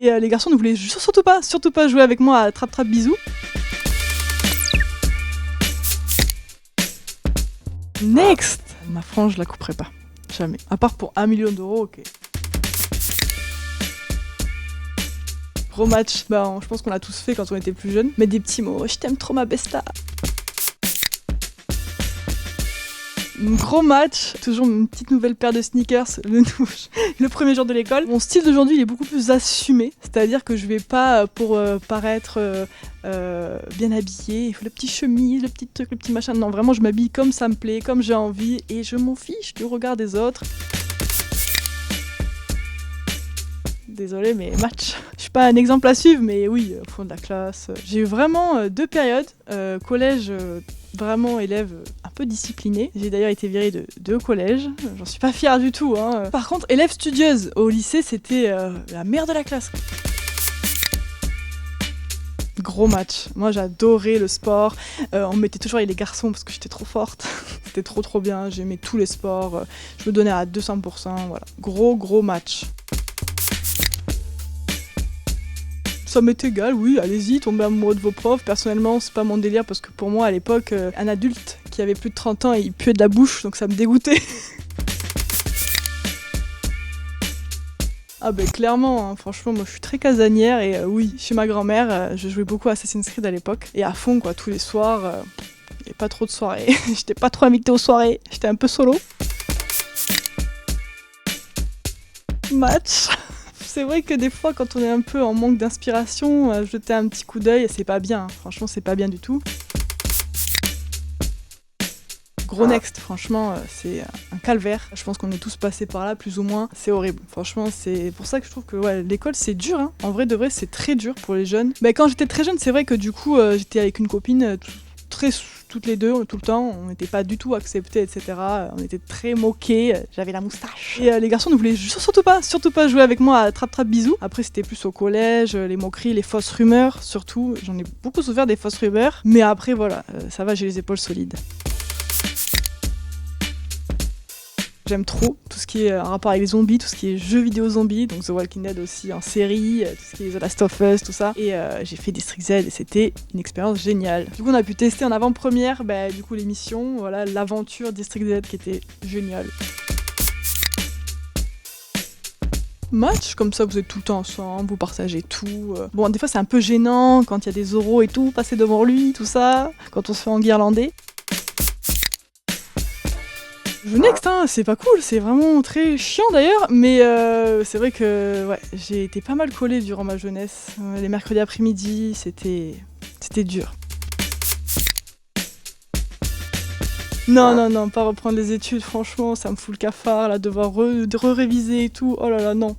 Et les garçons ne voulaient surtout pas jouer avec moi à Trap Trap Bisou. Next! Ma frange, je la couperai pas. Jamais. À part pour 1 million d'euros, ok. Gros match. Je pense qu'on l'a tous fait quand on était plus jeunes. Mettre des petits mots. Je t'aime trop ma besta. Gros match, toujours une petite nouvelle paire de sneakers le premier jour de l'école. Mon style d'aujourd'hui il est beaucoup plus assumé, c'est-à-dire que je vais pas pour paraître bien habillée, il faut le petit chemise, le petit truc, le petit machin. Non, vraiment je m'habille comme ça me plaît, comme j'ai envie et je m'en fiche du regard des autres. Désolée mais match. Je suis pas un exemple à suivre mais oui, au fond de la classe. J'ai eu vraiment 2 périodes, collège vraiment élève un peu disciplinée. J'ai d'ailleurs été virée de 2 collèges, j'en suis pas fière du tout. Par contre, élève studieuse au lycée, c'était la mère de la classe. Gros match. Moi j'adorais le sport, on me mettait toujours avec les garçons parce que j'étais trop forte. C'était trop bien, j'aimais tous les sports, je me donnais à 200%, voilà. Gros match. Ça m'est égal, oui, allez-y, tombez amoureux de vos profs. Personnellement, c'est pas mon délire parce que pour moi, à l'époque, un adulte qui avait plus de 30 ans, il puait de la bouche, donc ça me dégoûtait. Ah clairement, franchement, moi je suis très casanière et oui, chez ma grand-mère, je jouais beaucoup à Assassin's Creed à l'époque. Et à fond, quoi, tous les soirs, il n'y avait pas trop de soirées. J'étais pas trop invitée aux soirées, j'étais un peu solo. Match. C'est vrai que des fois, quand on est un peu en manque d'inspiration, jeter un petit coup d'œil, c'est pas bien. Franchement, c'est pas bien du tout. Gros next, franchement, c'est un calvaire. Je pense qu'on est tous passés par là, plus ou moins. C'est horrible. Franchement, c'est pour ça que je trouve que l'école, c'est dur. En vrai de vrai, c'est très dur pour les jeunes. Quand j'étais très jeune, c'est vrai que du coup, j'étais avec une copine toutes les deux, tout le temps, on n'était pas du tout acceptés, etc. On était très moqués, j'avais la moustache. Et les garçons ne voulaient surtout pas jouer avec moi à Trap Trap Bisou. Après c'était plus au collège, les moqueries, les fausses rumeurs, surtout. J'en ai beaucoup souffert des fausses rumeurs. Mais après voilà, ça va, j'ai les épaules solides. J'aime trop tout ce qui est en rapport avec les zombies, tout ce qui est jeux vidéo zombies, donc The Walking Dead aussi en série, tout ce qui est The Last of Us, tout ça. Et j'ai fait District Z et c'était une expérience géniale. Du coup on a pu tester en avant-première l'émission, voilà, l'aventure District Z qui était géniale. Match, comme ça vous êtes tout le temps ensemble, vous partagez tout. Bon des fois c'est un peu gênant quand il y a des oraux et tout, passer devant lui, tout ça, quand on se fait enguirlander. Next, c'est pas cool, c'est vraiment très chiant d'ailleurs, mais c'est vrai que j'ai été pas mal collée durant ma jeunesse. Les mercredis après-midi, c'était dur. Non, pas reprendre les études, franchement, ça me fout le cafard, là, devoir réviser et tout. Oh là là, non.